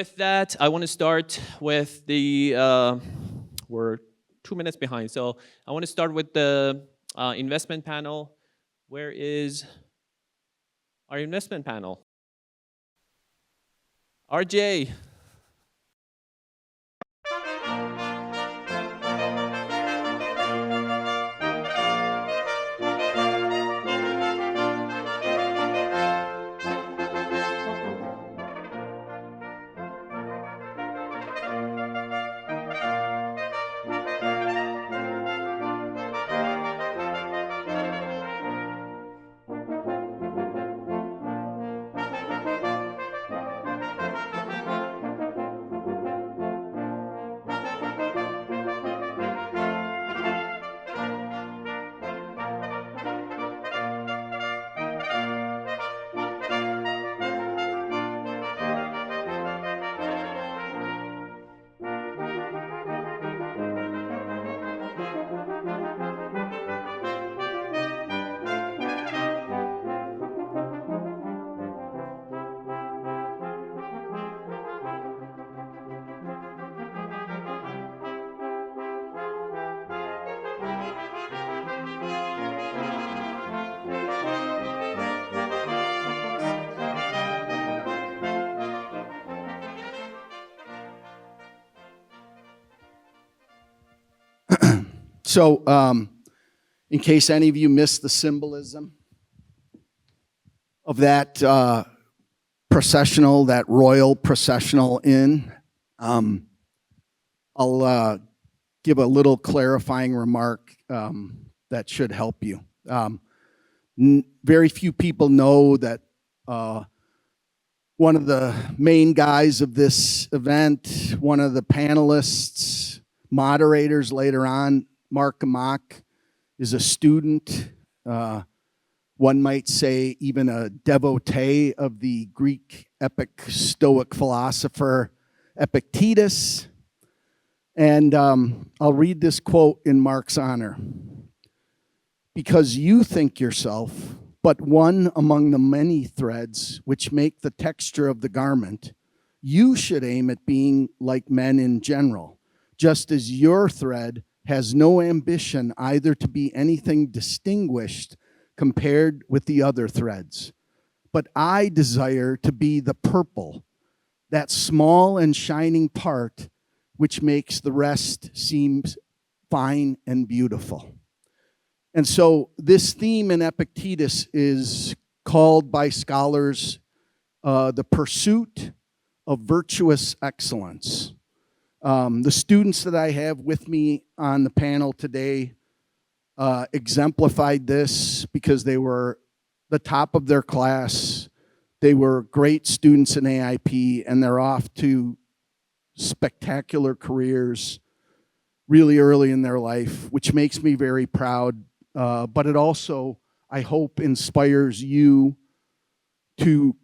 with that, I want to start with the, we're 2 minutes behind, so I want to start with the investment panel. Where is our investment panel? RJ. So, in case any of you missed the symbolism of that processional, that royal processional inn, I'll give a little clarifying remark that should help you. Very few people know that one of the main guys of this event, one of the panelists, moderators later on, Mark Amok, is a student, one might say even a devotee of the Greek epic Stoic philosopher Epictetus. And I'll read this quote in Mark's honor. Because you think yourself but one among the many threads which make the texture of the garment, you should aim at being like men in general, just as your thread has no ambition either to be anything distinguished compared with the other threads. But I desire to be the purple, that small and shining part which makes the rest seem fine and beautiful. And so this theme in Epictetus is called by scholars the pursuit of virtuous excellence. The students that I have with me on the panel today exemplified this because they were the top of their class. They were great students in AIP, and they're off to spectacular careers really early in their life, which makes me very proud. But it also, I hope, inspires you to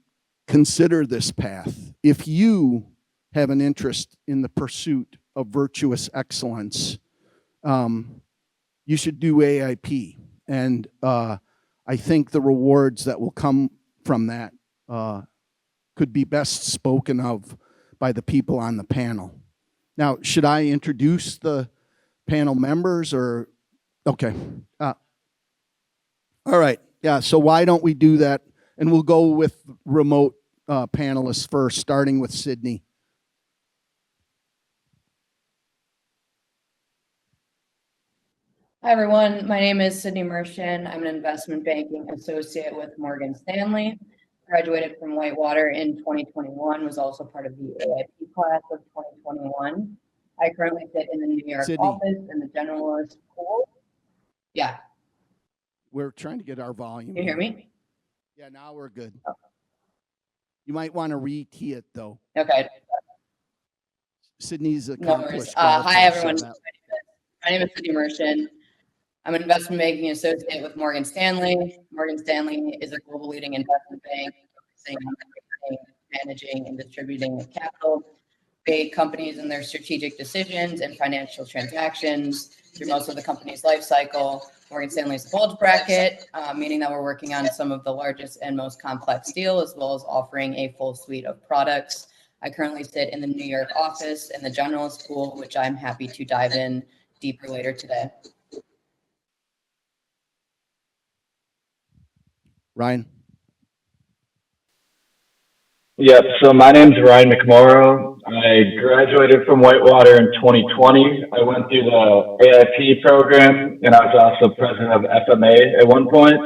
consider this path. If you have an interest in the pursuit of virtuous excellence, you should do AIP. And I think the rewards that will come from that could be best spoken of by the people on the panel. Now, should I introduce the panel members or? Okay. All right. Yeah, so why don't we do that? And we'll go with remote panelists first, starting with Sidney. Hi, everyone. My name is Sidney Moerchen. I'm an investment banking associate with Morgan Stanley. Graduated from Whitewater in 2021, was also part of the AIP class of 2021. I currently sit in the New York Sidney. office in the generalist pool. Yeah. We're trying to get our volume. Can you hear me? Yeah, now we're good. Oh. You might want to re-key it, though. Okay. Sydney's No worries. accomplished. Hi, everyone. My name is Sidney Moerchen. I'm an investment banking associate with Morgan Stanley. Morgan Stanley is a global leading investment bank focusing on managing and distributing capital, aid companies in their strategic decisions and financial transactions through most of the company's life cycle. Morgan Stanley's bulge bracket, meaning that we're working on some of the largest and most complex deals, as well as offering a full suite of products. I currently sit in the New York office in the generalist pool, which I'm happy to dive in deeper later today. Ryan? Yep, so my name's Ryan McMorrow. I graduated from Whitewater in 2020. I went through the AIP program, and I was also president of FMA at one point.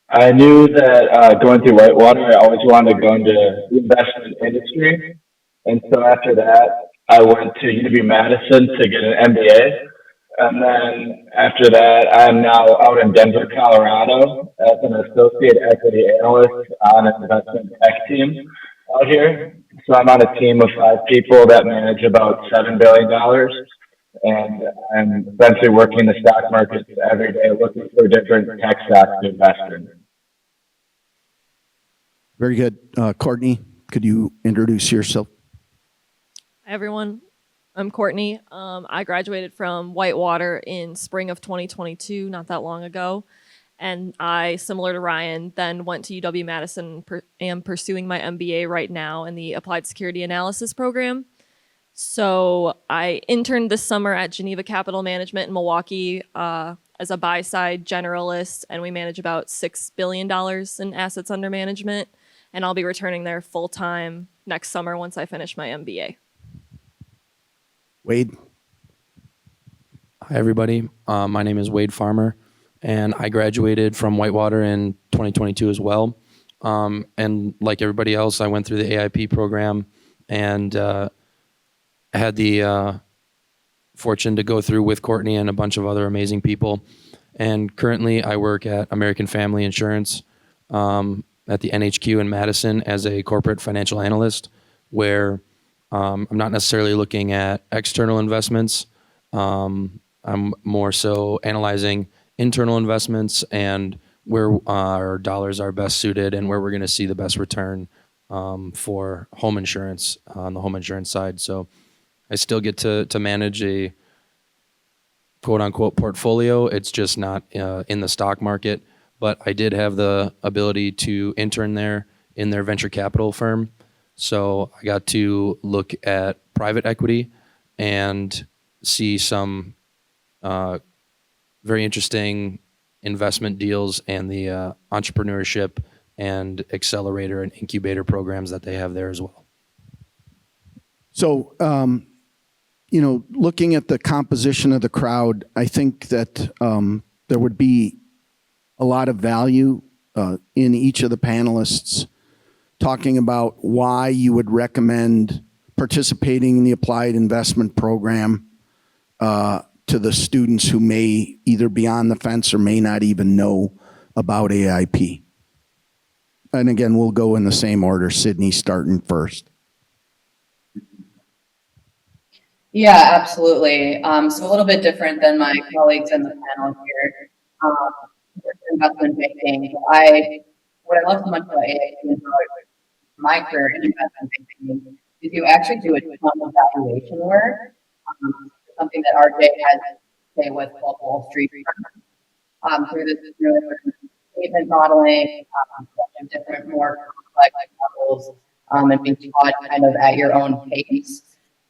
I knew that going through Whitewater, I always wanted to go into the investment industry. And so after that, I went to UW-Madison to get an MBA. And then after that, I'm now out in Denver, Colorado as an associate equity analyst on an investment tech team out here. So I'm on a team of 5 people that manage about $7 billion. And I'm essentially working the stock markets every day looking for different tech stocks to invest in. Very good. Courtney, could you introduce yourself? Hi, everyone. I'm Courtney. I graduated from Whitewater in spring of 2022, not that long ago. And I, similar to Ryan, then went to UW-Madison and am pursuing my MBA right now in the Applied Security Analysis program. So I interned this summer at Geneva Capital Management in Milwaukee as a buy-side generalist, and we manage about $6 billion in assets under management. And I'll be returning there full-time next summer once I finish my MBA. Wade? Hi, everybody. My name is Wade Farmer, and I graduated from Whitewater in 2022 as well. And like everybody else, I went through the AIP program and had the fortune to go through with Courtney and a bunch of other amazing people. And currently, I work at American Family Insurance at the NHQ in Madison as a corporate financial analyst, where I'm not necessarily looking at external investments. I'm more so analyzing internal investments and where our dollars are best suited and where we're going to see the best return for home insurance on the home insurance side. So I still get to manage a quote unquote portfolio. It's just not in the stock market, but I did have the ability to intern there in their venture capital firm. So I got to look at private equity and see some very interesting investment deals and the entrepreneurship and accelerator and incubator programs that they have there as well. So, looking at the composition of the crowd, I think that there would be a lot of value in each of the panelists talking about why you would recommend participating in the applied investment program to the students who may either be on the fence or may not even know about AIP. And again, we'll go in the same order. Sidney starting first. Yeah, absolutely. So a little bit different than my colleagues in the panel here. Investment banking. What I love so much about AIP and my career in investment banking is you actually do a ton of valuation work. Something that RJ has to say with Wall Street through this really statement modeling, different more complex models, and being taught kind of at your own pace,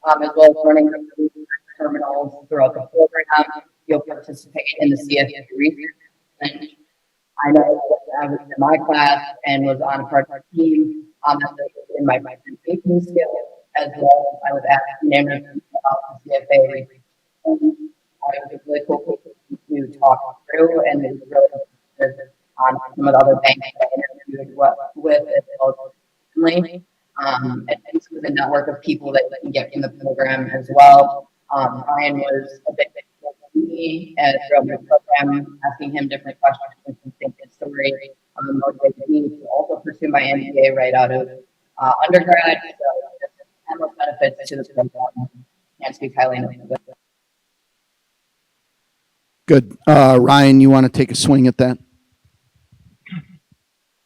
as well as learning the terminals throughout the program. You'll participate in the CFP research. And I know I was in my class and was on a part of our team in my presentation skills, as well as I was asking them about the CFA research. It was really cool to talk through, and it was really good on some of the other banks that I interviewed with as well as Stanley. And this was a network of people that you can get in the program as well. Ryan was a bit me throughout the program, asking him different questions and think his story motivated me to also pursue my MBA right out of undergrad. So endless benefits to the program. Can't speak highly enough of it. Good. Ryan, you want to take a swing at that?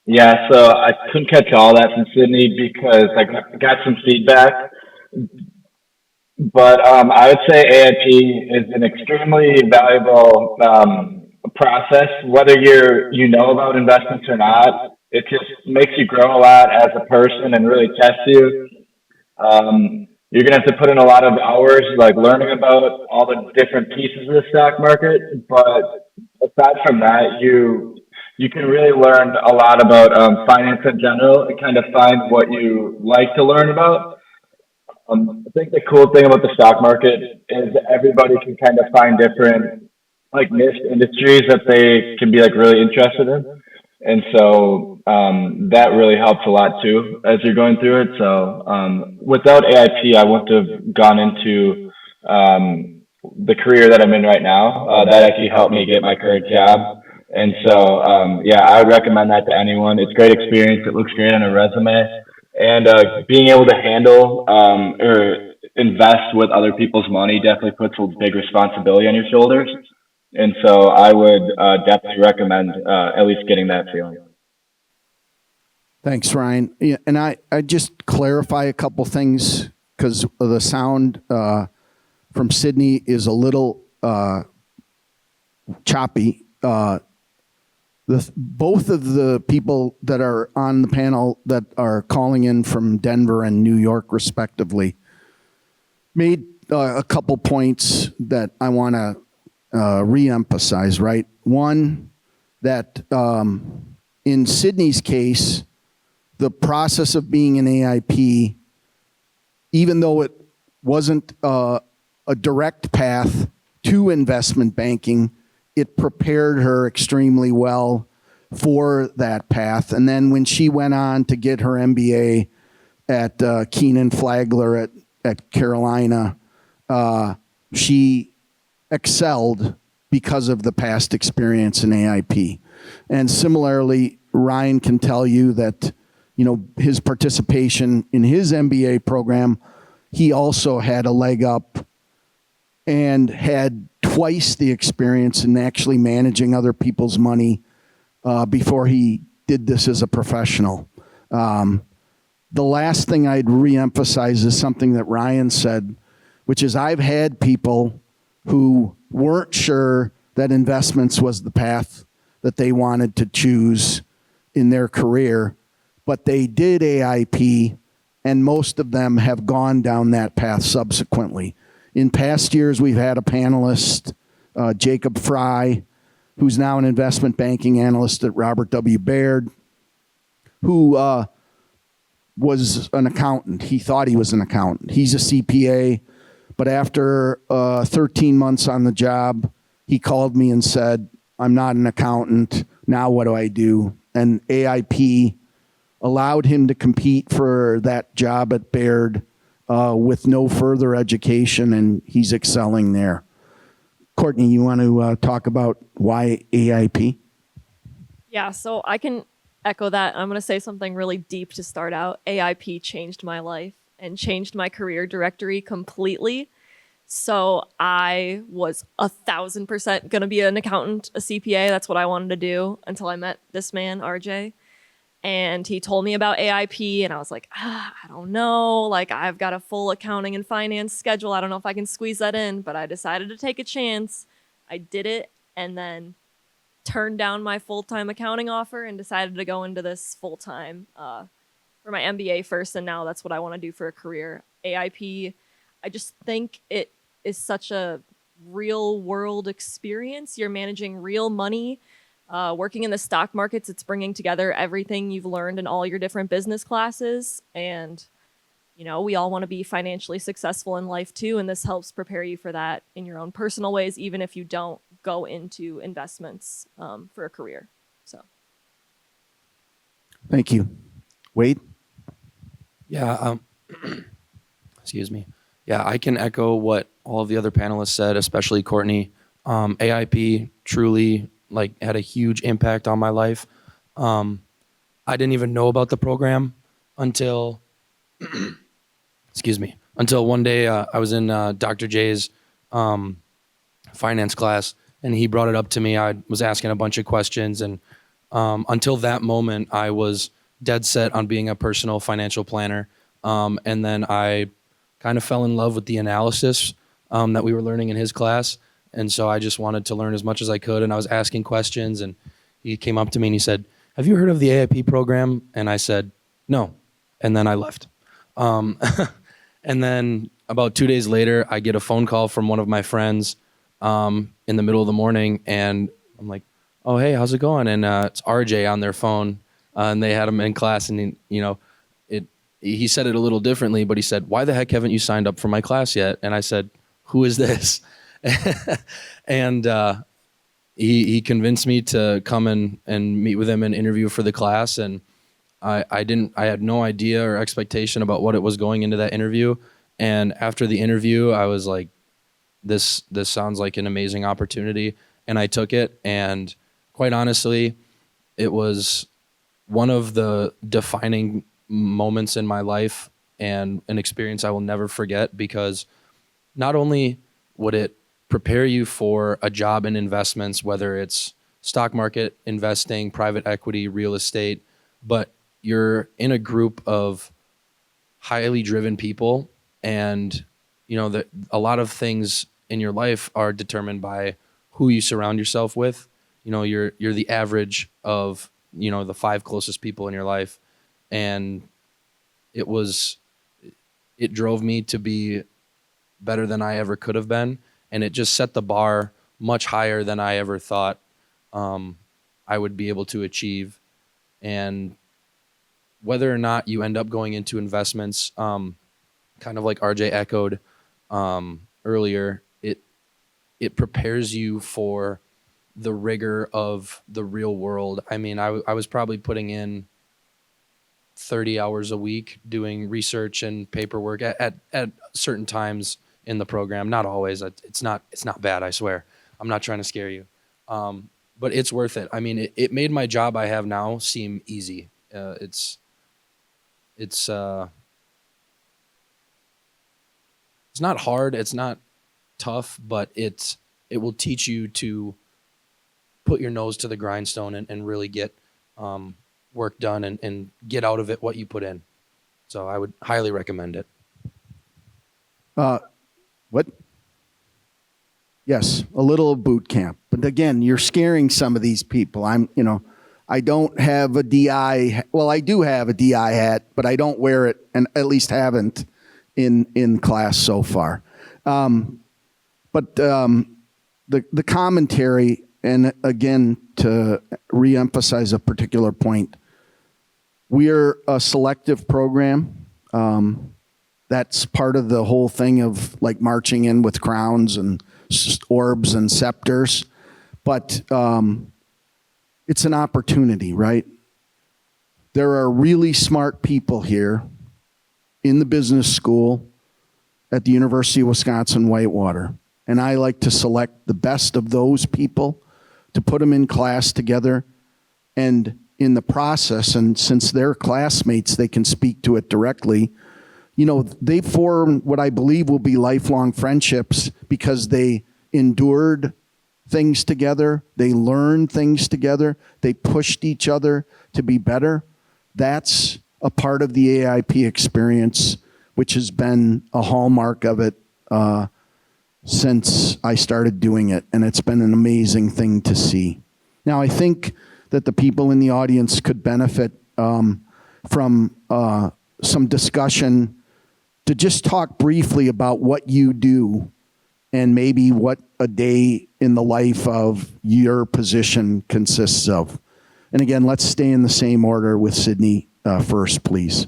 Yeah, so I couldn't catch all that from Sidney because I got some feedback. But I would say AIP is an extremely valuable process, whether you know about investments or not. it just makes you grow a lot as a person and really tests you. You're gonna have to put in a lot of hours, like learning about all the different pieces of the stock market. But aside from that, you can really learn a lot about finance in general and kind of find what you like to learn about. I think the cool thing about the stock market is everybody can kind of find different like niche industries that they can be like really interested in. And so that really helps a lot too as you're going through it. So without AIP, I wouldn't have gone into the career that I'm in right now. That actually helped me get my current job. And so, yeah, I would recommend that to anyone. It's a great experience. It looks great on a resume. And being able to handle or invest with other people's money definitely puts a big responsibility on your shoulders. And so I would definitely recommend at least getting that feeling. Thanks, Ryan. Yeah, and I just clarify a couple things because the sound from Sidney is a little choppy. Both of the people that are on the panel that are calling in from Denver and New York, respectively, made a couple points that I want to re-emphasize, right? One, that in Sidney's case, the process of being an AIP, even though it wasn't a direct path to investment banking, it prepared her extremely well for that path. And then when she went on to get her MBA at Keenan Flagler at Carolina, she excelled because of the past experience in AIP. And similarly, Ryan can tell you that, you know, his participation in his MBA program, he also had a leg up and had twice the experience in actually managing other people's money before he did this as a professional. The last thing I'd reemphasize is something that Ryan said, which is I've had people who weren't sure that investments was the path that they wanted to choose in their career, but they did AIP, and most of them have gone down that path subsequently. In past years, we've had a panelist, Jacob Fry, who's now an investment banking analyst at Robert W. Baird, who was an accountant. He thought he was an accountant. He's a CPA, but after 13 months on the job, he called me and said, I'm not an accountant. Now what do I do? And AIP allowed him to compete for that job at Baird with no further education, and he's excelling there. Courtney, you want to talk about why AIP? Yeah, so I can echo that. I'm going to say something really deep to start out. AIP changed my life and changed my career directory completely. So I was 1,000% going to be an accountant, a CPA. That's what I wanted to do until I met this man, RJ. And he told me about AIP, and I was like, I don't know. Like, I've got a full accounting and finance schedule. I don't know if I can squeeze that in, but I decided to take a chance. I did it, and then turned down my full-time accounting offer and decided to go into this full-time for my MBA first, and now that's what I want to do for a career. AIP, I just think it is such a real-world experience. You're managing real money. Working in the stock markets, it's bringing together everything you've learned in all your different business classes. And, you know, we all want to be financially successful in life too. And this helps prepare you for that in your own personal ways, even if you don't go into investments for a career. So. Thank you. Wade? Yeah, excuse me. Yeah, I can echo what all of the other panelists said, especially Courtney. AIP truly had a huge impact on my life. I didn't even know about the program until, until one day I was in Dr. J's finance class, and he brought it up to me. I was asking a bunch of questions, and until that moment, I was dead set on being a personal financial planner. And then I kind of fell in love with the analysis that we were learning in his class. And so I just wanted to learn as much as I could, and I was asking questions, and he came up to me and he said, have you heard of the AIP program? And I said, no. And then I left. And then about 2 days later, I get a phone call from one of my friends in the middle of the morning. And I'm like, oh, hey, how's it going? And it's RJ on their phone. And they had him in class. And, he said it a little differently, but he said, why the heck haven't you signed up for my class yet? And I said, who is this? And he convinced me to come and meet with him and interview for the class. And I had no idea or expectation about what it was going into that interview. And after the interview, I was like, this sounds like an amazing opportunity. And I took it. And quite honestly, it was one of the defining moments in my life and an experience I will never forget, because not only would it prepare you for a job in investments, whether it's stock market investing, private equity, real estate, but you're in a group of highly driven people, and a lot of things in your life are determined by who you surround yourself with. You're the average of the 5 closest people in your life, and it drove me to be better than I ever could have been, and it just set the bar much higher than I ever thought I would be able to achieve. And whether or not you end up going into investments, kind of like RJ echoed earlier, it prepares you for the rigor of the real world. I mean, I was probably putting in 30 hours a week doing research and paperwork at certain times in the program. Not always. It's not bad, I swear. I'm not trying to scare you. But it's worth it. I mean, it made my job I have now seem easy. It's not hard. It's not tough, but it will teach you to put your nose to the grindstone and really get work done and get out of it what you put in. So I would highly recommend it. What? Yes, a little boot camp. But again, you're scaring some of these people. I don't have a DI. Well, I do have a DI hat, but I don't wear it, and at least haven't in class so far. But the commentary, and again, to reemphasize a particular point, we're a selective program. That's part of the whole thing of like marching in with crowns and orbs and scepters. But it's an opportunity, right? There are really smart people here in the business school at the University of Wisconsin-Whitewater. And I like to select the best of those people to put them in class together. And in the process, and since they're classmates, they can speak to it directly. They form what I believe will be lifelong friendships because they endured things together. They learned things together. They pushed each other to be better. That's a part of the AIP experience, which has been a hallmark of it since I started doing it. And it's been an amazing thing to see. Now, I think that the people in the audience could benefit from some discussion to just talk briefly about what you do and maybe what a day in the life of your position consists of. And again, let's stay in the same order with Sidney first, please.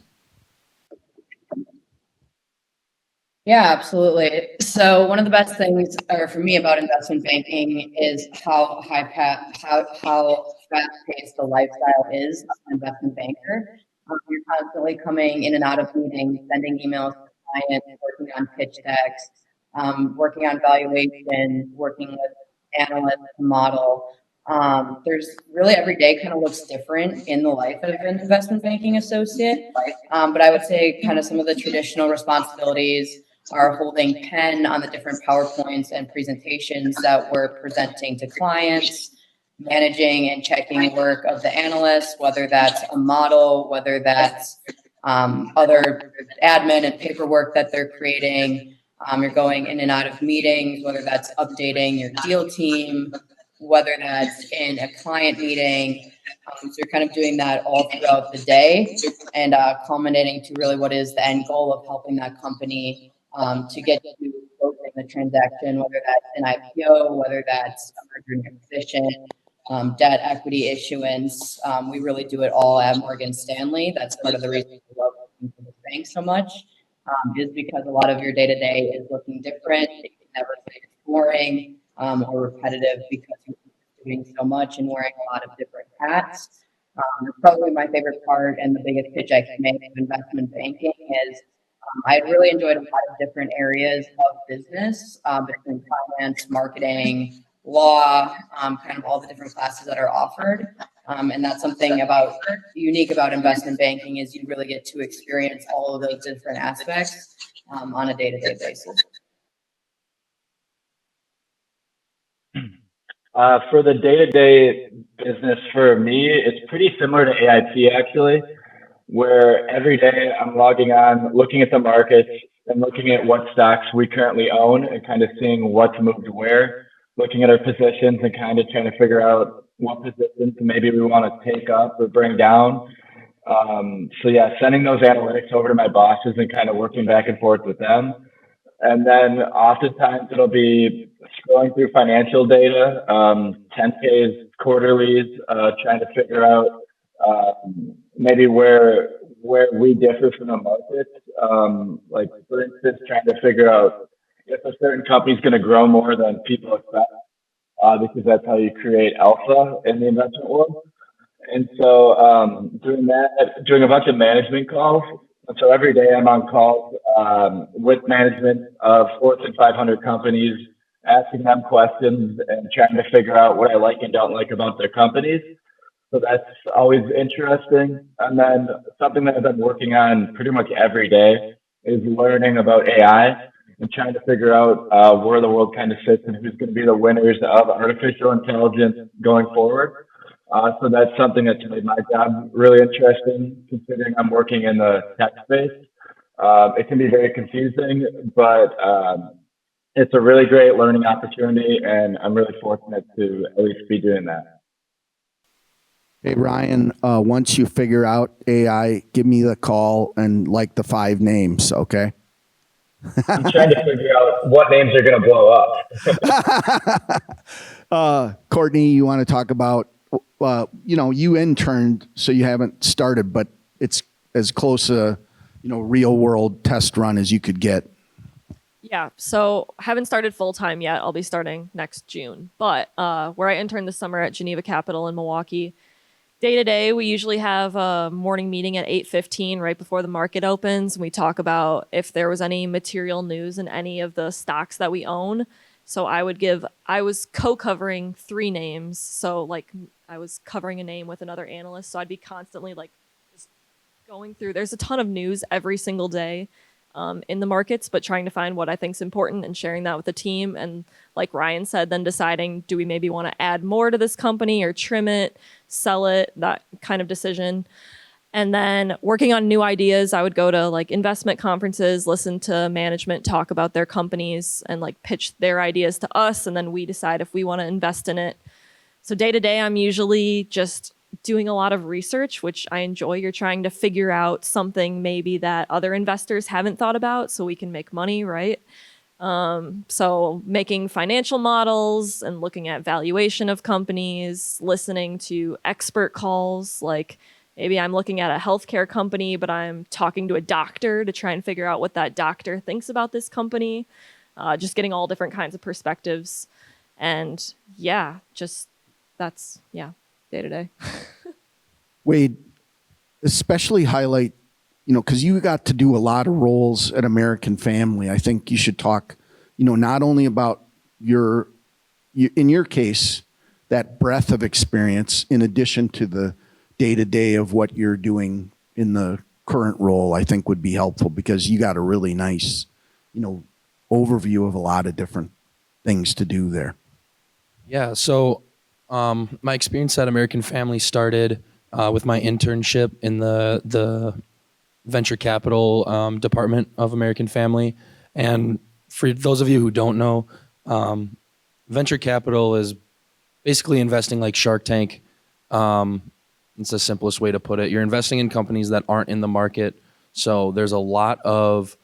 Yeah, absolutely. So one of the best things for me about investment banking is how fast-paced the lifestyle is as an investment banker. You're constantly coming in and out of meetings, sending emails to clients, working on pitch decks, working on valuation, working with analysts to model. There's really every day kind of looks different in the life of an investment banking associate. But I would say kind of some of the traditional responsibilities are holding pen on the different PowerPoints and presentations that we're presenting to clients, managing and checking work of the analysts, whether that's a model, whether that's other admin and paperwork that they're creating. You're going in and out of meetings, whether that's updating your deal team, whether that's in a client meeting, So you're kind of doing that all throughout the day and culminating to really what is the end goal of helping that company to get to closing the transaction, whether that's an IPO, whether that's a merger and acquisition, debt equity issuance. We really do it all at Morgan Stanley. That's part of the reason we love working for this bank so much, is because a lot of your day-to-day is looking different. You can never say it's boring or repetitive because you're doing so much and wearing a lot of different hats. Probably my favorite part and the biggest pitch I can make of investment banking is I really enjoyed a lot of different areas of business between finance, marketing, law, kind of all the different classes that are offered. And that's something unique about investment banking is you really get to experience all of those different aspects on a day-to-day basis. For the day-to-day business for me, it's pretty similar to AIP actually, where every day I'm logging on, looking at the markets and looking at what stocks we currently own and kind of seeing what's moved where, looking at our positions and kind of trying to figure out what positions maybe we want to take up or bring down. So yeah, sending those analytics over to my bosses and kind of working back and forth with them. And then oftentimes it'll be scrolling through financial data, 10Ks, quarterlies, trying to figure out maybe where we differ from the market. Like for instance, trying to figure out if a certain company is going to grow more than people expect, because that's how you create alpha in the investment world. And so doing a bunch of management calls. And so every day I'm on calls with management of Fortune 500 companies, asking them questions and trying to figure out what I like and don't like about their companies. So that's always interesting. And then something that I've been working on pretty much every day is learning about AI and trying to figure out where the world kind of sits and who's going to be the winners of artificial intelligence going forward. So that's something that's made my job really interesting, considering I'm working in the tech space. It can be very confusing, but it's a really great learning opportunity, and I'm really fortunate to at least be doing that. Hey, Ryan, once you figure out AI, give me the call and like the 5 names, okay? I'm trying to figure out what names are going to blow up. Courtney, you want to talk about, you interned, so you haven't started, but it's as close a, real world test run as you could get. Yeah, so haven't started full-time yet. I'll be starting next June. But where I interned this summer at Geneva Capital in Milwaukee, day to day, we usually have a morning meeting at 8:15 right before the market opens. We talk about if there was any material news in any of the stocks that we own. So I was co-covering 3 names. So I was covering a name with another analyst. So I'd be constantly just going through. There's a ton of news every single day in the markets, but trying to find what I think is important and sharing that with the team. And like Ryan said, then deciding, do we maybe want to add more to this company or trim it, sell it, that kind of decision. And then working on new ideas, I would go to investment conferences, listen to management talk about their companies and pitch their ideas to us. And then we decide if we want to invest in it. So day to day, I'm usually just doing a lot of research, which I enjoy. You're trying to figure out something maybe that other investors haven't thought about so we can make money, right? So making financial models and looking at valuation of companies, listening to expert calls, maybe I'm looking at a healthcare company, but I'm talking to a doctor to try and figure out what that doctor thinks about this company, just getting all different kinds of perspectives. And that's day to day. Wade, especially highlight, because you got to do a lot of roles at American Family. I think you should talk, not only about in your case, that breadth of experience in addition to the day-to-day of what you're doing in the current role, I think would be helpful because you got a really nice, overview of a lot of different things to do there. Yeah, so my experience at American Family started with my internship in the venture capital department of American Family. And for those of you who don't know, venture capital is basically investing like Shark Tank It's the simplest way to put it. You're investing in companies that aren't in the market. So there's a lot of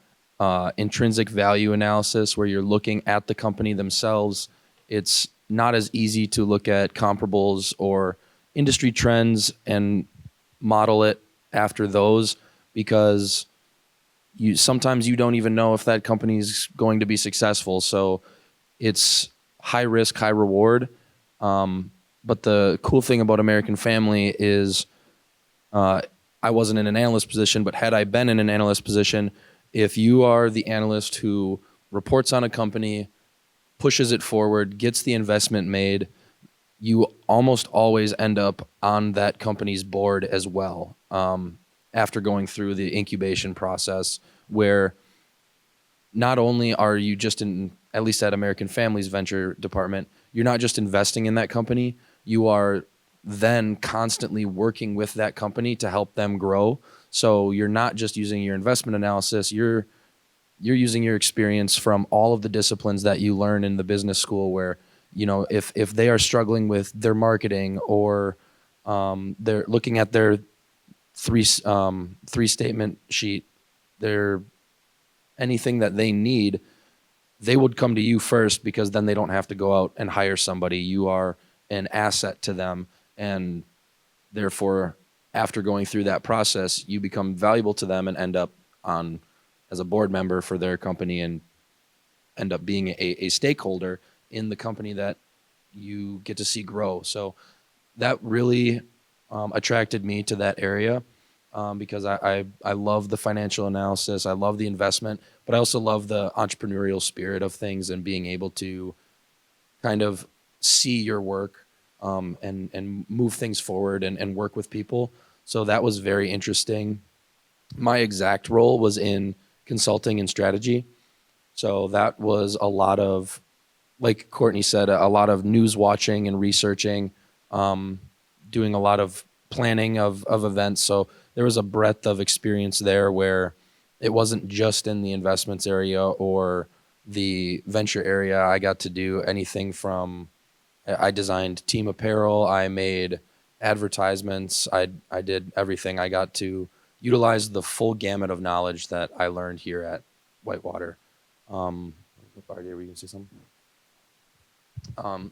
intrinsic value analysis where you're looking at the company themselves. It's not as easy to look at comparables or industry trends and model it after those, because sometimes you don't even know if that company's going to be successful. So it's high risk, high reward. But the cool thing about American Family is I wasn't in an analyst position, but had I been in an analyst position, if you are the analyst who reports on a company, pushes it forward, gets the investment made, you almost always end up on that company's board as well, after going through the incubation process, where not only are you just in, at least at American Family's venture department, you're not just investing in that company, you are then constantly working with that company to help them grow. So you're not just using your investment analysis, you're using your experience from all of the disciplines that you learn in the business school, where, you know, if they are struggling with their marketing, or they're looking at their three statement sheet, their anything that they need, they would come to you first, because then they don't have to go out and hire somebody. You are an asset to them, and therefore, after going through that process, you become valuable to them and end up on as a board member for their company, and end up being a stakeholder in the company that you get to see grow. So that really attracted me to that area, because I love the financial analysis, I love the investment, but I also love the entrepreneurial spirit of things, and being able to kind of see your work and move things forward, and work with people. So that was very interesting. My exact role was in consulting and strategy. So that was a lot of, like Courtney said, a lot of news watching and researching, doing a lot of planning of events. So there was a breadth of experience there, where it wasn't just in the investments area or the venture area. I got to do anything from, I designed team apparel, I made advertisements, I did everything. I got to utilize the full gamut of knowledge that I learned here at Whitewater. Were you going to say something?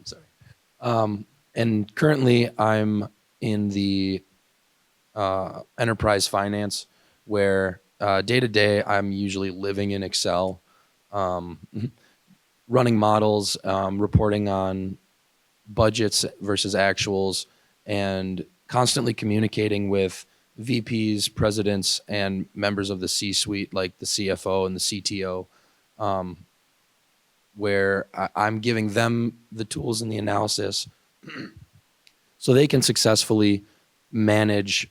Sorry. And currently I'm in the enterprise finance, where day to day I'm usually living in Excel, running models, reporting on budgets versus actuals, and constantly communicating with VPs, presidents, and members of the C-suite, like the CFO and the CTO, where I'm giving them the tools and the analysis so they can successfully manage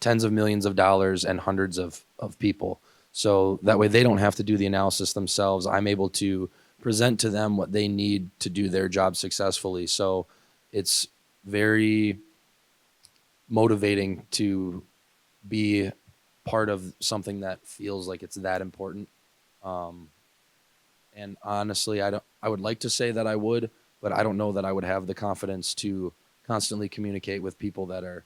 tens of millions of dollars and hundreds of people. So that way they don't have to do the analysis themselves. I'm able to present to them what they need to do their job successfully. So it's very motivating to be part of something that feels like it's that important. And honestly, I would like to say that I would, but I don't know that I would have the confidence to constantly communicate with people that are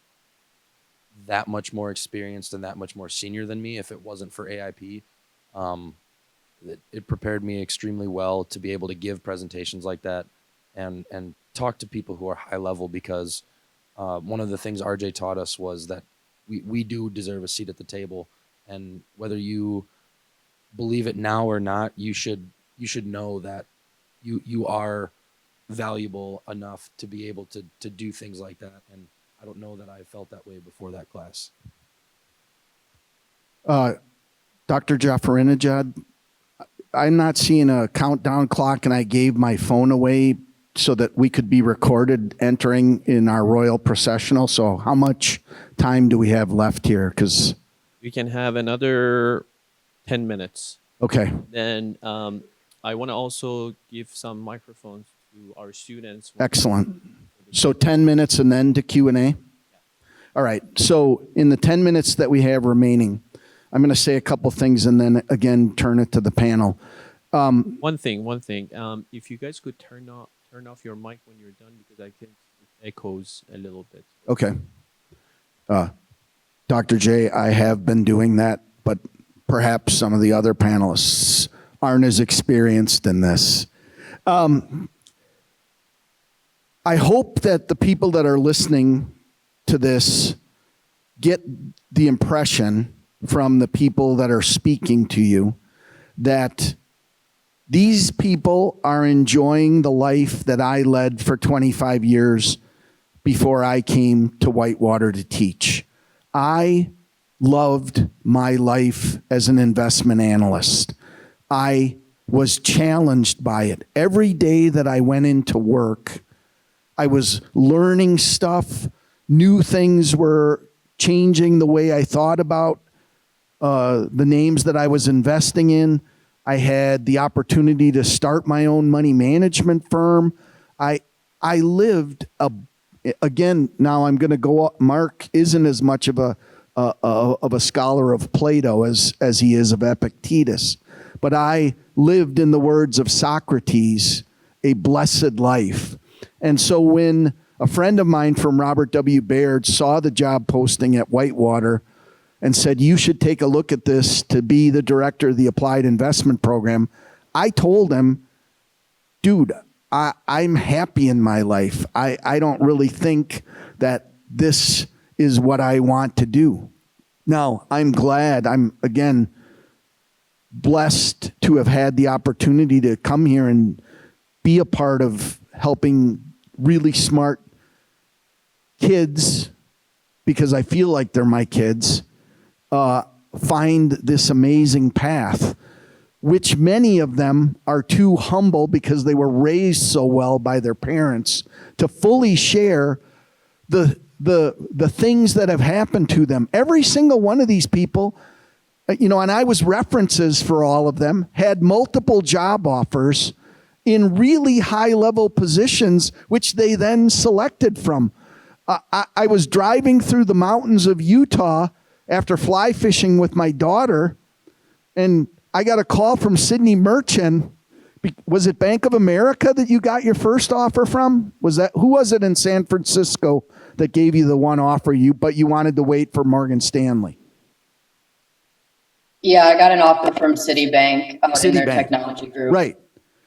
that much more experienced and that much more senior than me if it wasn't for AIP. It prepared me extremely well to be able to give presentations like that, and talk to people who are high level, because one of the things RJ taught us was that we do deserve a seat at the table, and whether you believe it now or not, you should know that you are valuable enough to be able to do things like that. And I don't know that I felt that way before that class. Dr. Jafarinajad, I'm not seeing a countdown clock, and I gave my phone away so that we could be recorded entering in our royal processional. So how much time do we have left here? Because We can have another 10 minutes. okay, Then I want to also give some microphones to our students. excellent. So 10 minutes and then to Q&A? All right. So in the 10 minutes that we have remaining, I'm going to say a couple things and then again turn it to the panel. One thing. If you guys could turn off your mic when you're done, because I think it echoes a little bit. Okay. Dr. J, I have been doing that, but perhaps some of the other panelists aren't as experienced in this. I hope that the people that are listening to this get the impression from the people that are speaking to you that these people are enjoying the life that I led for 25 years before I came to Whitewater to teach. I loved my life as an investment analyst. I was challenged by it. Every day that I went into work, I was learning stuff. New things were changing the way I thought about the names that I was investing in. I had the opportunity to start my own money management firm. I lived again. Now I'm going to go up. Mark isn't as much of a scholar of Plato as he is of Epictetus, but I lived, in the words of Socrates, a blessed life. And so when a friend of mine from Robert W. Baird saw the job posting at Whitewater and said, you should take a look at this to be the director of the Applied Investment Program, I told him, dude, I'm happy in my life. I don't really think that this is what I want to do. Now, I'm glad, I'm, again, blessed to have had the opportunity to come here and be a part of helping really smart kids, because I feel like they're my kids, find this amazing path, which many of them are too humble because they were raised so well by their parents to fully share the things that have happened to them. Every single one of these people, and I was references for all of them, had multiple job offers in really high-level positions, which they then selected from. I was driving through the mountains of Utah after fly fishing with my daughter, and I got a call from Sidney Moerchen. Was it Bank of America that you got your first offer from? Who was it in San Francisco that gave you the one offer, but you wanted to wait for Morgan Stanley? Yeah, I got an offer from Citibank in their Citibank. technology group. Right.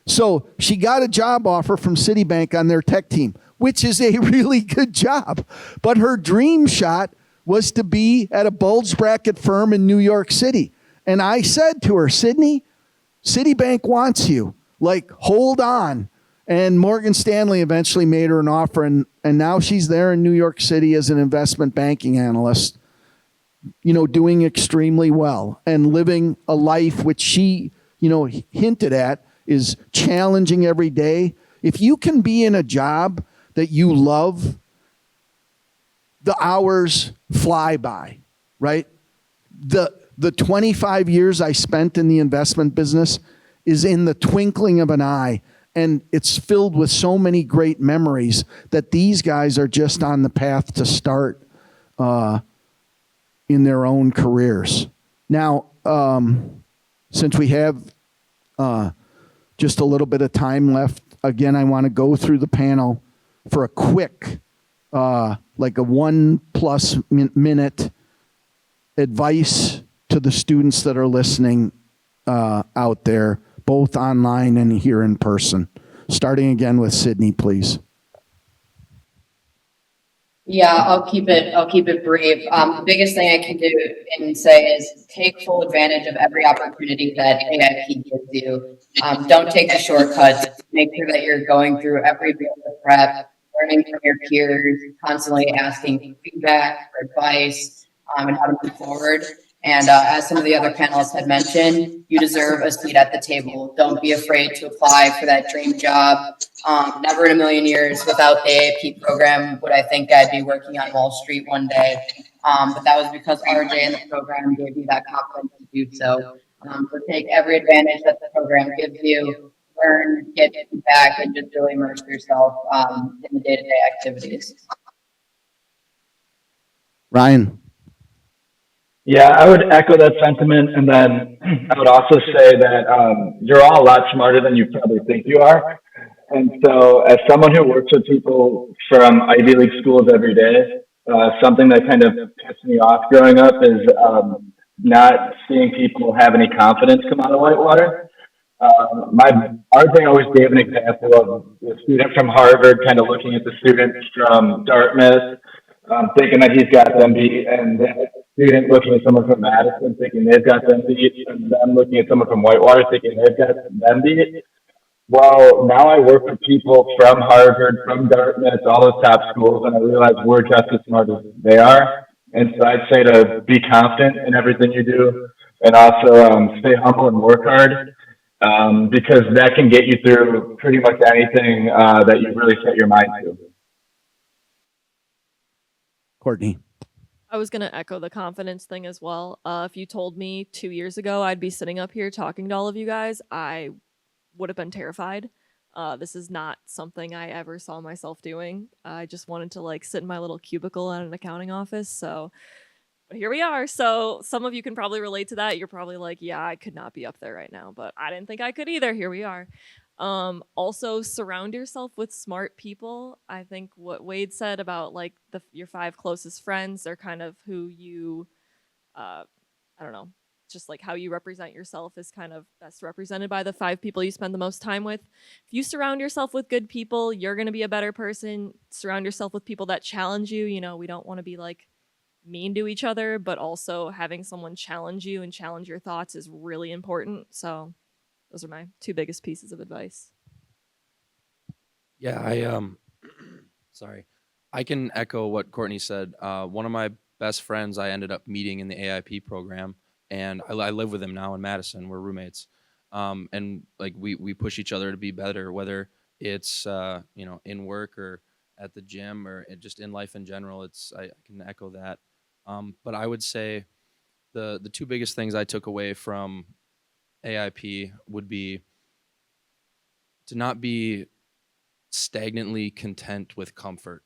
So she got a job offer from Citibank on their tech team, which is a really good job. But her dream shot was to be at a bulge bracket firm in New York City. And I said to her, Sidney, Citibank wants you. Like, hold on. And Morgan Stanley eventually made her an offer, and now she's there in New York City as an investment banking analyst, doing extremely well and living a life which she, hinted at is challenging every day. If you can be in a job that you love, the hours fly by, right? The 25 years I spent in the investment business is in the twinkling of an eye, and it's filled with so many great memories that these guys are just on the path to start in their own careers. Now, since we have just a little bit of time left, again, I want to go through the panel for a quick, like a 1+ minute advice to the students that are listening out there, both online and here in person. Starting again with Sidney, please. Yeah, I'll keep it brief. The biggest thing I can do and say is take full advantage of every opportunity that AIP gives you. Don't take the shortcuts. Make sure that you're going through every bit of prep, learning from your peers, constantly asking feedback or advice, and how to move forward. And as some of the other panelists had mentioned, you deserve a seat at the table. Don't be afraid to apply for that dream job. Never in a million years without the AIP program would I think I'd be working on Wall Street one day. But that was because RJ and the program gave me that confidence to do so. So take every advantage that the program gives you, learn, get feedback, and just really immerse yourself in the day-to-day activities. Ryan. Yeah, I would echo that sentiment, and then I would also say that you're all a lot smarter than you probably think you are. And so as someone who works with people from Ivy League schools every day, Something that kind of pissed me off growing up is not seeing people have any confidence come out of Whitewater. RJ always gave an example of the student from Harvard kind of looking at the student from Dartmouth, thinking that he's got them beat, and the student looking at someone from Madison thinking they've got them beat, and them looking at someone from Whitewater thinking they've got them beat. Well, now I work with people from Harvard, from Dartmouth, all those top schools, and I realize we're just as smart as they are. And so I'd say to be confident in everything you do, and also stay humble and work hard, because that can get you through pretty much anything that you really set your mind to. Courtney. I was going to echo the confidence thing as well. If you told me 2 years ago I'd be sitting up here talking to all of you guys, I would have been terrified. This is not something I ever saw myself doing. I just wanted to like sit in my little cubicle at an accounting office. So, but here we are. So some of you can probably relate to that. You're probably like, yeah, I could not be up there right now, but I didn't think I could either. Here we are. Also surround yourself with smart people. I think what Wade said about like your 5 closest friends are kind of who you, I don't know, just like how you represent yourself is kind of best represented by the 5 people you spend the most time with. If you surround yourself with good people, you're going to be a better person. Surround yourself with people that challenge you. You know, we don't want to be like mean to each other, but also having someone challenge you and challenge your thoughts is really important. So those are my 2 biggest pieces of advice. Yeah, sorry. I can echo what Courtney said. One of my best friends I ended up meeting in the AIP program, and I live with him now in Madison. We're roommates. And like we push each other to be better, whether it's in work or at the gym or just in life in general. I can echo that. But I would say the 2 biggest things I took away from AIP would be to not be stagnantly content with comfort.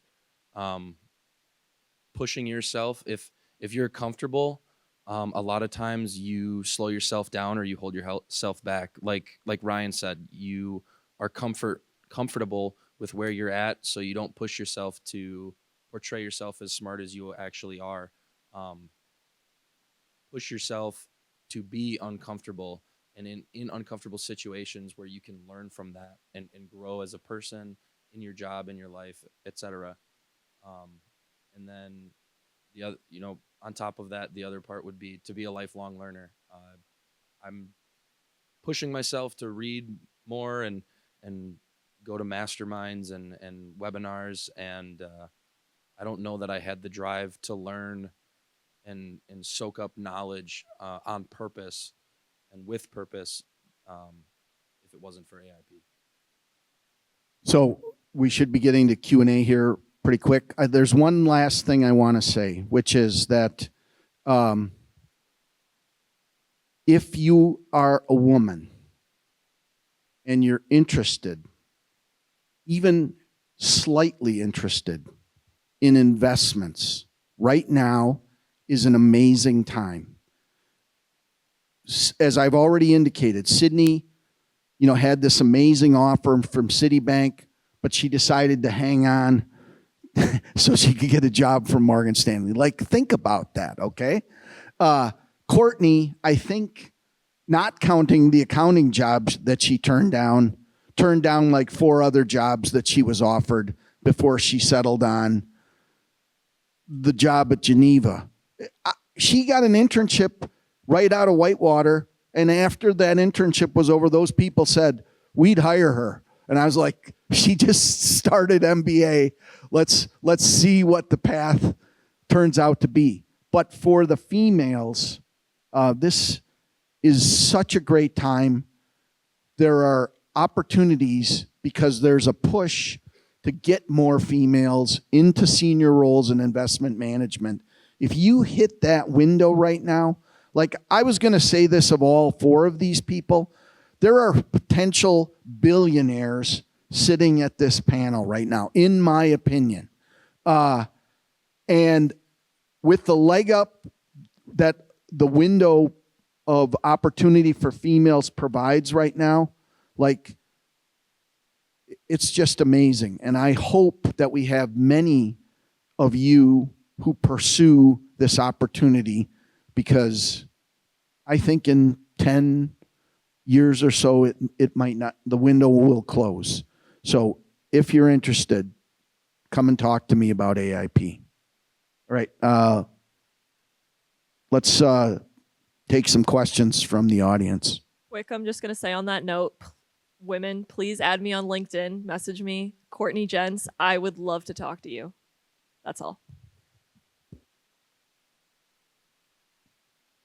Pushing yourself, if you're comfortable, a lot of times you slow yourself down or you hold yourself back. Like Ryan said, you are comfortable with where you're at, so you don't push yourself to portray yourself as smart as you actually are. Push yourself to be uncomfortable, and in uncomfortable situations where you can learn from that and grow as a person in your job, in your life, etc. And then the other, on top of that, the other part would be to be a lifelong learner. I'm pushing myself to read more and go to masterminds and webinars, and I don't know that I had the drive to learn and soak up knowledge on purpose and with purpose if it wasn't for AIP. So we should be getting to Q&A here pretty quick. There's one last thing I want to say, which is that if you are a woman and you're interested, even slightly interested in investments, right now is an amazing time. As I've already indicated, Sidney, had this amazing offer from Citibank, but she decided to hang on so she could get a job from Morgan Stanley. Like, think about that, okay? Courtney, I think, not counting the accounting jobs that she turned down like 4 other jobs that she was offered before she settled on the job at Geneva. She got an internship right out of Whitewater, and after that internship was over, those people said, we'd hire her. And I was like, she just started MBA. Let's see what the path turns out to be. But for the females, this is such a great time. There are opportunities because there's a push to get more females into senior roles in investment management. If you hit that window right now, like I was going to say this of all 4 of these people, there are potential billionaires sitting at this panel right now, in my opinion. And with the leg up that the window of opportunity for females provides right now, like, it's just amazing. And I hope that we have many of you who pursue this opportunity, because I think in 10 years or so, it might not, the window will close. So if you're interested, come and talk to me about AIP. All right. Let's take some questions from the audience. Quick, I'm just going to say on that note, women, please add me on LinkedIn, message me, Courtney Jentz. I would love to talk to you. That's all.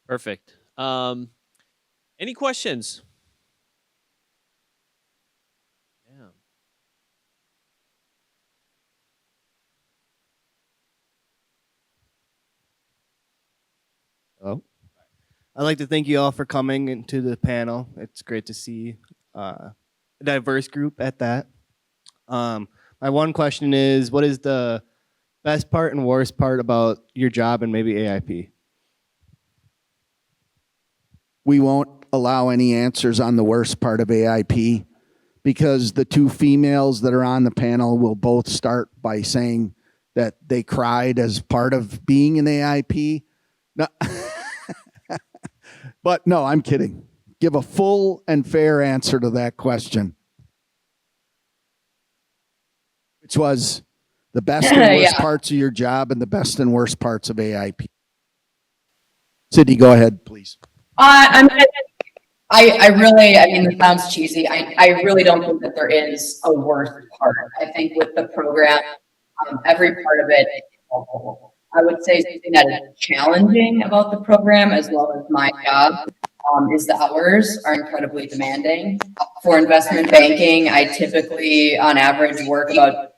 Perfect. Any questions? Yeah. Hello. I'd like to thank you all for coming into the panel. It's great to see a diverse group at that. My one question is, what is the best part and worst part about your job and maybe AIP? We won't allow any answers on the worst part of AIP, because the two females that are on the panel will both start by saying that they cried as part of being in AIP. No. But no, I'm kidding. Give a full and fair answer to that question. Which was the best and worst parts of your job and the best and worst parts of AIP. Sidney, go ahead, please. I mean, this sounds cheesy. I really don't think that there is a worst part. I think with the program, every part of it is helpful. I would say something that is challenging about the program, as well as my job, is the hours are incredibly demanding. For investment banking, I typically, on average, work about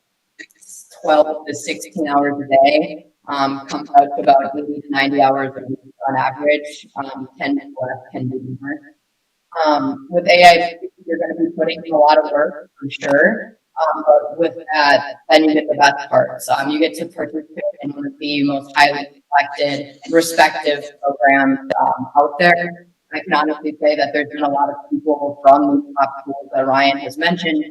12 to 16 hours a day. Comes out to about 80 to 90 hours a week on average. 10 to less can be more. With AIP, you're going to be putting in a lot of work for sure. But with that, then you get the best part. So you get to participate in one of the most highly reflected, respective programs out there. I can honestly say that there's been a lot of people from the top schools that Ryan has mentioned,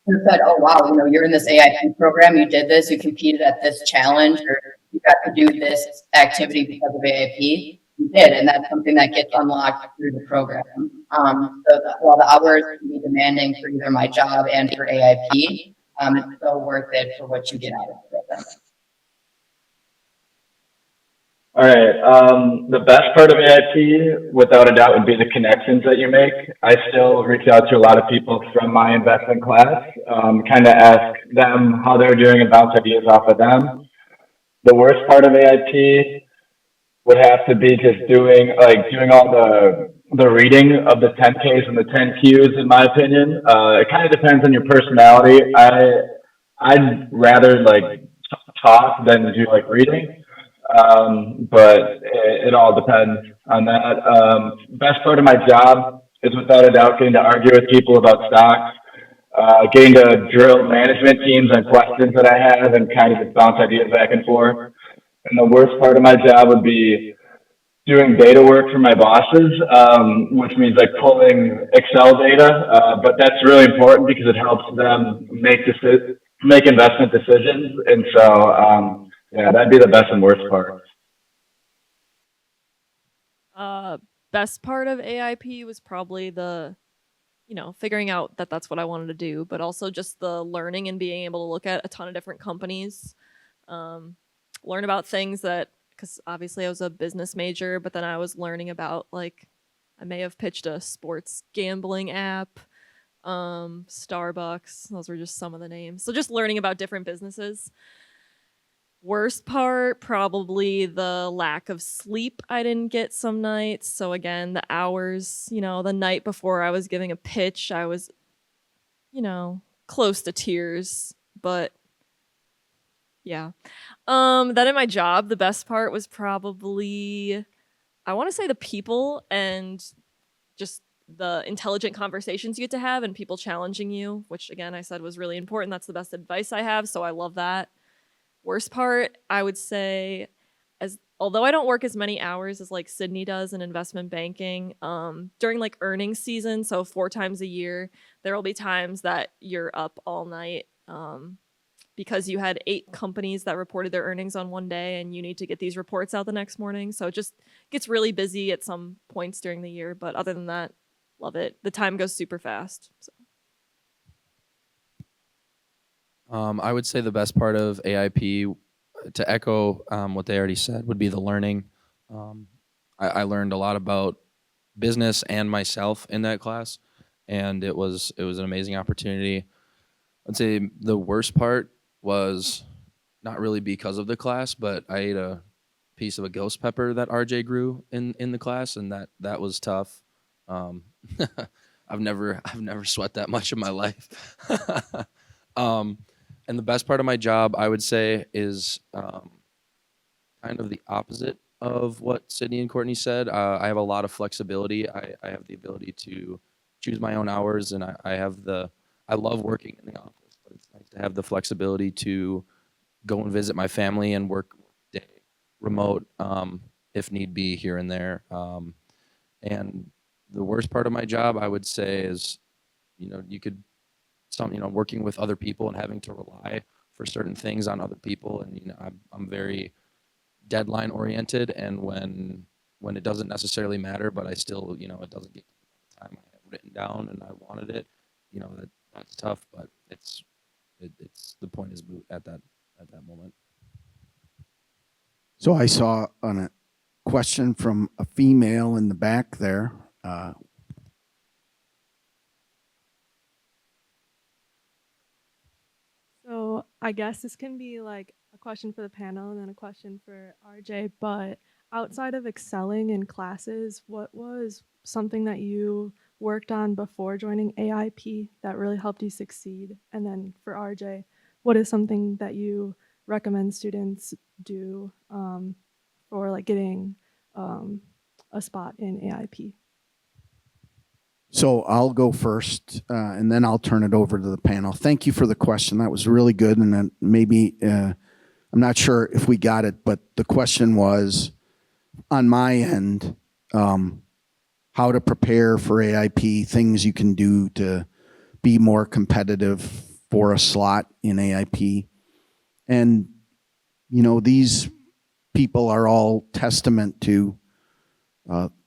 who said, "Oh wow, you're in this AIP program. You did this. You competed at this challenge, or you got to do this activity because of AIP." You did, and that's something that gets unlocked through the program. While the hours can be demanding for either my job and for AIP, it's still worth it for what you get out of the program. All right. The best part of AIP, without a doubt, would be the connections that you make. I still reach out to a lot of people from my investment class, kind of ask them how they're doing and bounce ideas off of them. The worst part of AIP would have to be just doing all the reading of the 10Ks and the 10Qs, in my opinion. It kind of depends on your personality. I'd rather talk than do reading. But it all depends on that. Best part of my job is without a doubt getting to argue with people about stocks, getting to drill management teams on questions that I have and kind of just bounce ideas back and forth. And the worst part of my job would be doing data work for my bosses, which means pulling Excel data. But that's really important because it helps them make investment decisions. And so, yeah, that'd be the best and worst part. Best part of AIP was probably the, figuring out that that's what I wanted to do, but also just the learning and being able to look at a ton of different companies, learn about things that, because obviously I was a business major, but then I was learning about I may have pitched a sports gambling app, Starbucks. Those were just some of the names. So just learning about different businesses. Worst part, probably the lack of sleep I didn't get some nights. So again, the hours, the night before I was giving a pitch, I was, close to tears, but yeah. Then in my job, the best part was probably, I want to say the people and just the intelligent conversations you get to have and people challenging you, which again, I said was really important. That's the best advice I have. So I love that. Worst part, I would say, although I don't work as many hours as Sidney does in investment banking, during earnings season, so 4 times a year, there will be times that you're up all night, because you had 8 companies that reported their earnings on one day and you need to get these reports out the next morning. So it just gets really busy at some points during the year. But other than that, love it. The time goes super fast. So. I would say the best part of AIP, to echo what they already said, would be the learning. I learned a lot about business and myself in that class, and it was an amazing opportunity. I'd say the worst part was not really because of the class, but I ate a piece of a ghost pepper that RJ grew in the class, and that was tough. I've never sweat that much in my life. And the best part of my job, I would say, is kind of the opposite of what Sidney and Courtney said. I have a lot of flexibility. I have the ability to choose my own hours, and I love working in the office, but it's nice to have the flexibility to go and visit my family and work day remote if need be here and there. And the worst part of my job, I would say, is working with other people and having to rely for certain things on other people. And I'm very deadline oriented, and when it doesn't necessarily matter, but I still it doesn't get the time I have written down and I wanted it, that's tough. But it's the point is moot at that moment. So I saw a question from a female in the back there. So I guess this can be like a question for the panel and then a question for RJ, but outside of excelling in classes, what was something that you worked on before joining AIP that really helped you succeed? And then for RJ, what is something that you recommend students do for like getting a spot in AIP? So I'll go first, and then I'll turn it over to the panel. Thank you for the question. That was really good. And then maybe, I'm not sure if we got it, but the question was, on my end, how to prepare for AIP, things you can do to be more competitive for a slot in AIP. And, these people are all testament to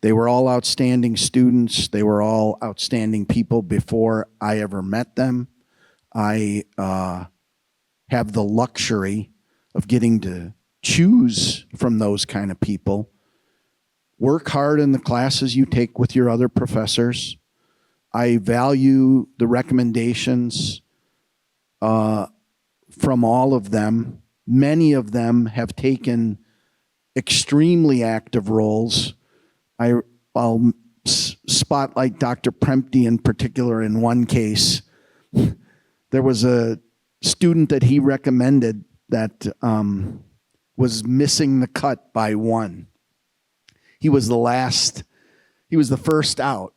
they were all outstanding students. They were all outstanding people before I ever met them. I have the luxury of getting to choose from those kind of people. Work hard in the classes you take with your other professors. I value the recommendations from all of them. Many of them have taken extremely active roles. I'll spotlight Dr. Prempty in particular in one case. There was a student that he recommended that was missing the cut by one. He was the first out.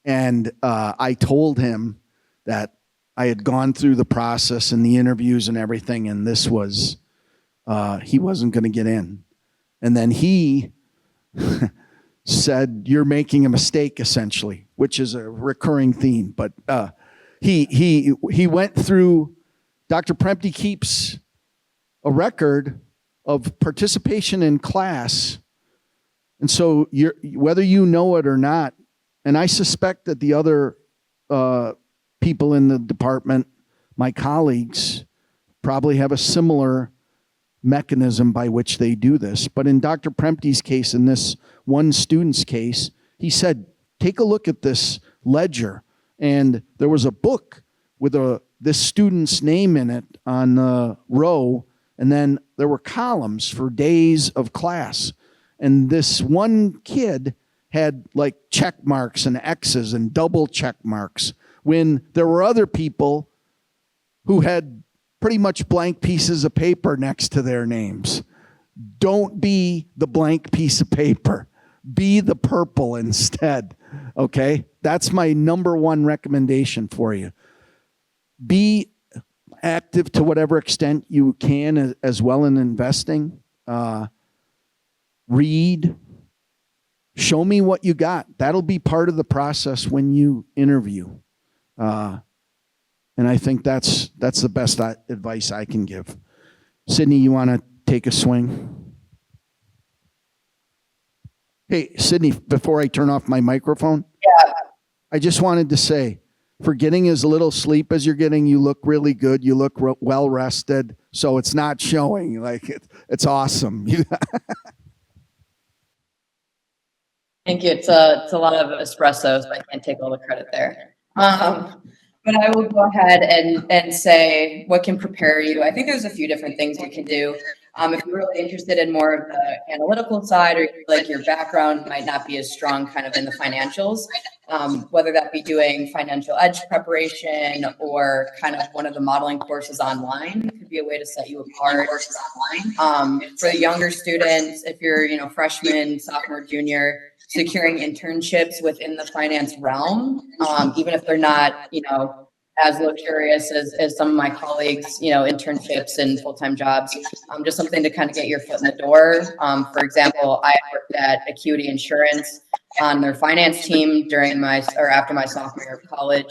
And I told him that I had gone through the process and the interviews and everything, and this was, he wasn't going to get in. And then he said, "You're making a mistake," essentially, which is a recurring theme. But he went through. Dr. Prempty keeps a record of participation in class, and so whether you know it or not, and I suspect that the other people in the department, my colleagues, probably have a similar mechanism by which they do this. But in Dr. Prempty's case, in this one student's case, he said, take a look at this ledger. And there was a book with this student's name in it on the row, and then there were columns for days of class. And this one kid had like check marks and X's and double check marks when there were other people who had pretty much blank pieces of paper next to their names. Don't be the blank piece of paper. Be the purple instead, okay? That's my number one recommendation for you. Be active to whatever extent you can as well in investing. Read. Show me what you got. That'll be part of the process when you interview. And I think that's the best advice I can give. Sidney, you want to take a swing? Hey, Sidney, before I turn off my microphone, Yeah. I just wanted to say, for getting as little sleep as you're getting, you look really good. You look well rested, so it's not showing. Like it's awesome. Thank you. It's a lot of espresso, so I can't take all the credit there. But I will go ahead and say what can prepare you. I think there's a few different things you can do. If you're really interested in more of the analytical side, or like your background might not be as strong kind of in the financials, whether that be doing financial edge preparation or kind of one of the modeling courses online could be a way to set you apart. For the younger students, if you're freshman, sophomore, junior, securing internships within the finance realm, even if they're not as luxurious as some of my colleagues, internships and full-time jobs, just something to kind of get your foot in the door. For example, I worked at Acuity Insurance on their finance team after my sophomore year of college.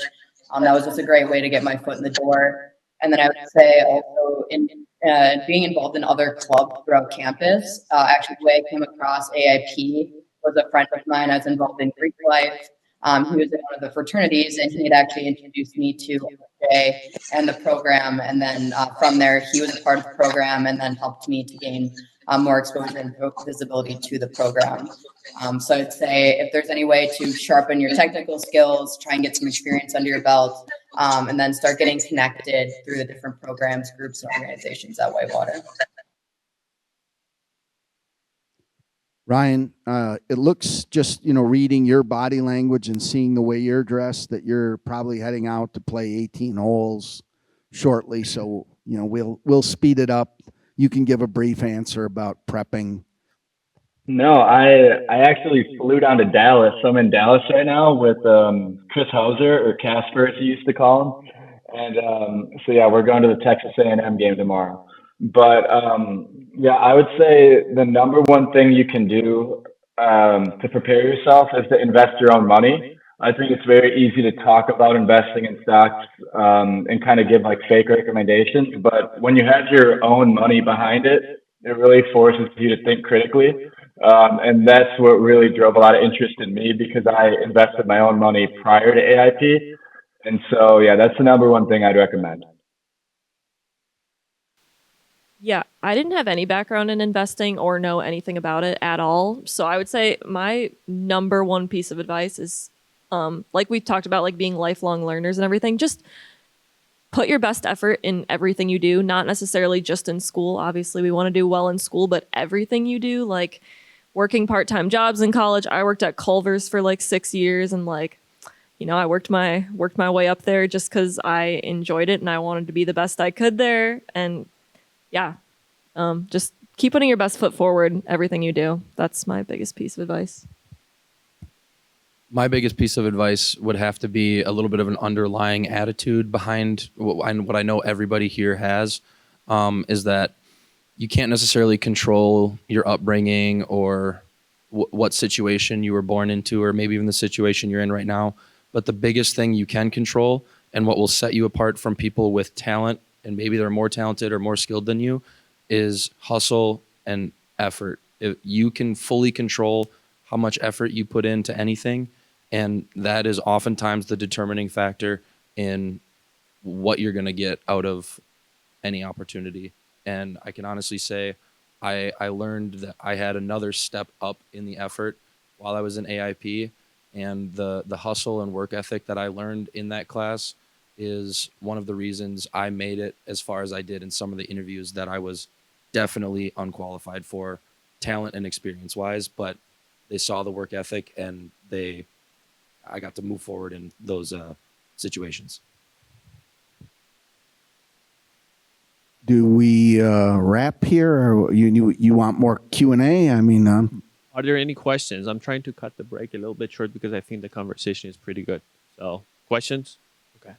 That was just a great way to get my foot in the door. And then I would say also in being involved in other clubs throughout campus. Actually, the way I came across AIP was a friend of mine. I was involved in Greek life. He was in one of the fraternities, and he had actually introduced me to AJ and the program. And then from there, he was a part of the program and then helped me to gain more exposure and visibility to the program. So I'd say if there's any way to sharpen your technical skills, try and get some experience under your belt, and then start getting connected through the different programs, groups, and organizations at Whitewater. Ryan, it looks just, reading your body language and seeing the way you're dressed, that you're probably heading out to play 18 holes shortly. So, we'll speed it up. You can give a brief answer about prepping. No, I actually flew down to Dallas. I'm in Dallas right now with Chris Hauser, or Casper as he used to call him. And so yeah, we're going to the Texas A&M game tomorrow. But yeah, I would say the number one thing you can do to prepare yourself is to invest your own money. I think it's very easy to talk about investing in stocks and kind of give like fake recommendations. But when you have your own money behind it, it really forces you to think critically. And that's what really drove a lot of interest in me, because I invested my own money prior to AIP. And so, yeah, that's the number one thing I'd recommend. Yeah, I didn't have any background in investing or know anything about it at all. So I would say my number one piece of advice is, like we talked about, like being lifelong learners and everything, just put your best effort in everything you do, not necessarily just in school. Obviously, we want to do well in school, but everything you do, like working part-time jobs in college. I worked at Culver's for like 6 years, and I worked my way up there just because I enjoyed it and I wanted to be the best I could there. And yeah, just keep putting your best foot forward in everything you do. That's my biggest piece of advice. My biggest piece of advice would have to be a little bit of an underlying attitude behind what I know everybody here has, is that you can't necessarily control your upbringing or what situation you were born into, or maybe even the situation you're in right now. But the biggest thing you can control, and what will set you apart from people with talent, and maybe they're more talented or more skilled than you, is hustle and effort. If you can fully control how much effort you put into anything, and that is oftentimes the determining factor in what you're going to get out of any opportunity. And I can honestly say I learned that I had another step up in the effort while I was in AIP, and the hustle and work ethic that I learned in that class is one of the reasons I made it as far as I did in some of the interviews that I was definitely unqualified for, talent and experience wise, but they saw the work ethic and I got to move forward in those situations. Do we wrap here, or you want more Q&A? I mean, Are there any questions? I'm trying to cut the break a little bit short because I think the conversation is pretty good. So, questions? Okay.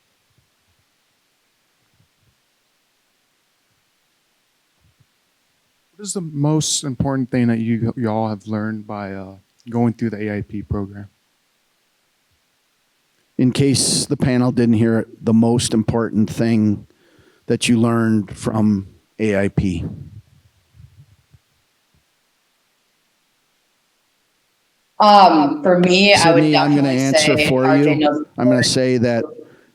What is the most important thing that you all have learned by going through the AIP program? in case the panel didn't hear it, the most important thing that you learned from AIP? For me, I would Sydney, I'm going to definitely answer say for RJ you. knows. I'm going to say that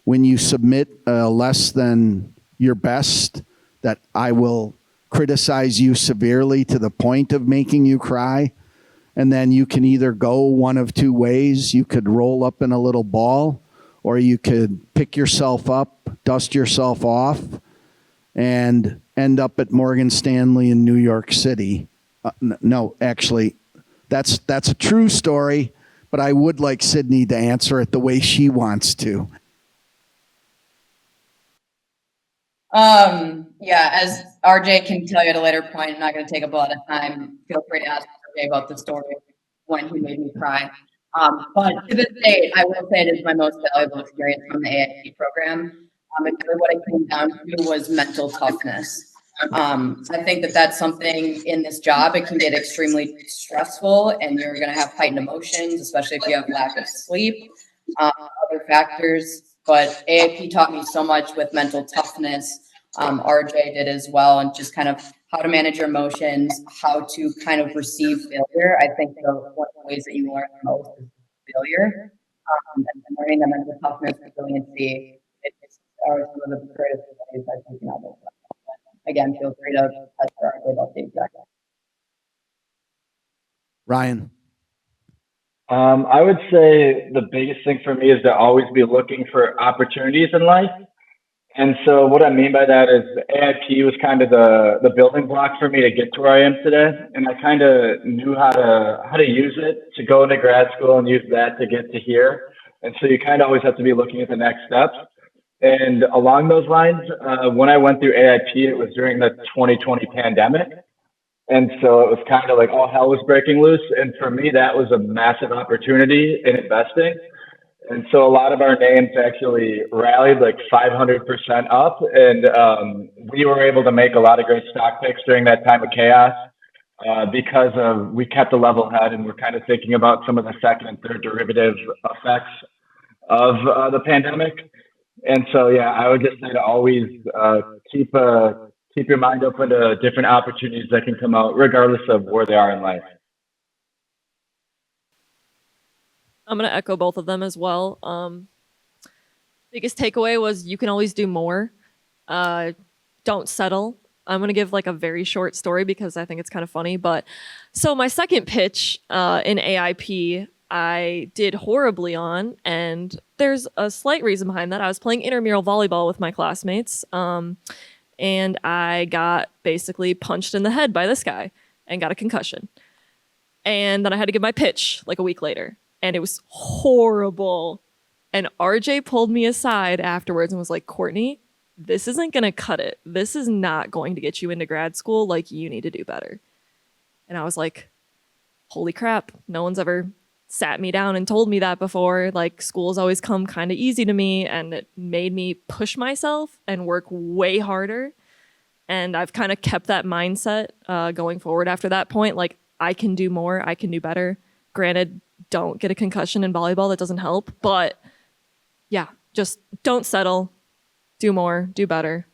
when you submit less than your best, that I will criticize you severely to the point of making you cry. And then you can either go one of two ways. You could roll up in a little ball, or you could pick yourself up, dust yourself off, and end up at Morgan Stanley in New York City. No, actually, that's a true story, but I would like Sidney to answer it the way she wants to. Yeah, as RJ can tell you at a later point, I'm not going to take up a lot of time. Feel free to ask RJ about the story when he made me cry. But to this date, I will say it is my most valuable experience from the AIP program. And really what it came down to was mental toughness. I think that that's something in this job. It can get extremely stressful, and you're going to have heightened emotions, especially if you have lack of sleep, other factors. But AIP taught me so much with mental toughness. RJ did as well, and just kind of how to manage your emotions, how to kind of receive failure. I think one of the ways that you learn the most is failure, and learning the mental toughness, resiliency. Are some of the greatest things I've taken out of it. Again, feel free to touch RJ about the exact. Ryan. I would say the biggest thing for me is to always be looking for opportunities in life. And so what I mean by that is AIP was kind of the building block for me to get to where I am today. And I kind of knew how to use it to go into grad school and use that to get to here. And so you kind of always have to be looking at the next steps. And along those lines, when I went through AIP, it was during the 2020 pandemic. And so it was kind of like all hell was breaking loose. And for me, that was a massive opportunity in investing. And so a lot of our names actually rallied like 500% up. And we were able to make a lot of great stock picks during that time of chaos because we kept a level head, and we're kind of thinking about some of the second and third derivative effects of the pandemic. And so, yeah, I would just say to always keep your mind open to different opportunities that can come out, regardless of where they are in life. I'm going to echo both of them as well. Biggest takeaway was you can always do more. Don't settle. I'm going to give like a very short story because I think it's kind of funny. But so my second pitch in AIP, I did horribly on, and there's a slight reason behind that. I was playing intramural volleyball with my classmates, and I got basically punched in the head by this guy and got a concussion. And then I had to give my pitch like a week later, and it was horrible. And RJ pulled me aside afterwards and was like, Courtney, this isn't going to cut it. This is not going to get you into grad school. Like, you need to do better. And I was like, holy crap. No one's ever sat me down and told me that before. Like, school's always come kind of easy to me, and it made me push myself and work way harder. And I've kind of kept that mindset going forward after that point. Like, I can do more. I can do better. Granted, don't get a concussion in volleyball. That doesn't help. But yeah, just don't settle. Do more. Do better.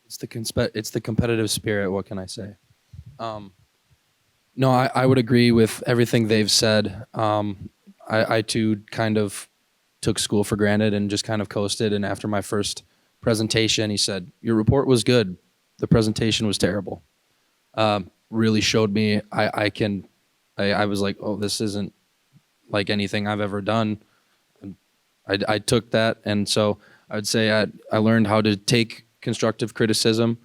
It's the competitive spirit. What can I say? No, I would agree with everything they've said. I too kind of took school for granted and just kind of coasted. And after my first presentation, he said, "Your report was good. The presentation was terrible." Really showed me I was like, oh, this isn't like anything I've ever done. I took that, and so I'd say I learned how to take constructive criticism.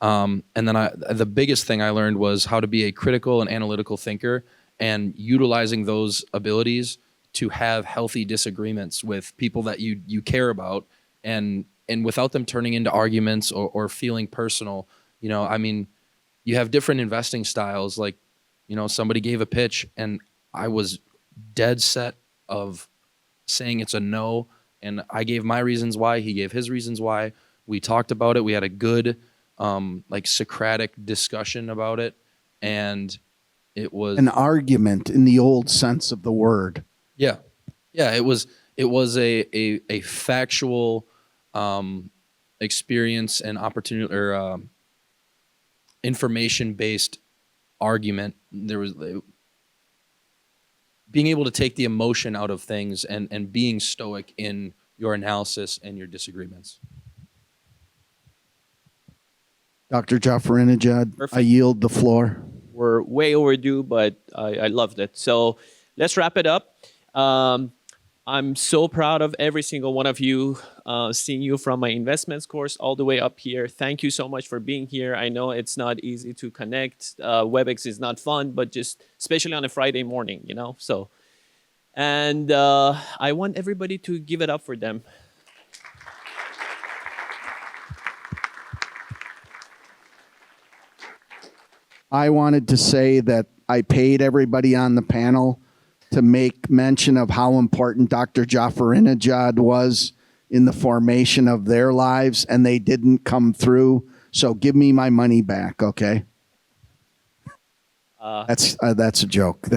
And then the biggest thing I learned was how to be a critical and analytical thinker, and utilizing those abilities to have healthy disagreements with people that you care about, and without them turning into arguments or feeling personal. You know, I mean, you have different investing styles. Like, you know, somebody gave a pitch and I was dead set of saying it's a no, and I gave my reasons why, he gave his reasons why. We talked about it. We had a good like Socratic discussion about it, and it was An argument in the old sense of the word. yeah, Yeah, it was a factual experience and opportunity or information based argument. There was being able to take the emotion out of things and being stoic in your analysis and your disagreements. Dr. Jafarinejad, I Perfect. yield the floor. We're way overdue, but I loved it. So let's wrap it up. I'm so proud of every single one of you, seeing you from my investments course all the way up here. Thank you so much for being here. I know it's not easy to connect. WebEx is not fun, but just especially on a Friday morning, you know? So, and I want everybody to give it up for them. I wanted to say that I paid everybody on the panel to make mention of how important Dr. Jafarinejad was in the formation of their lives, and they didn't come through. So give me my money back, okay? That's a joke.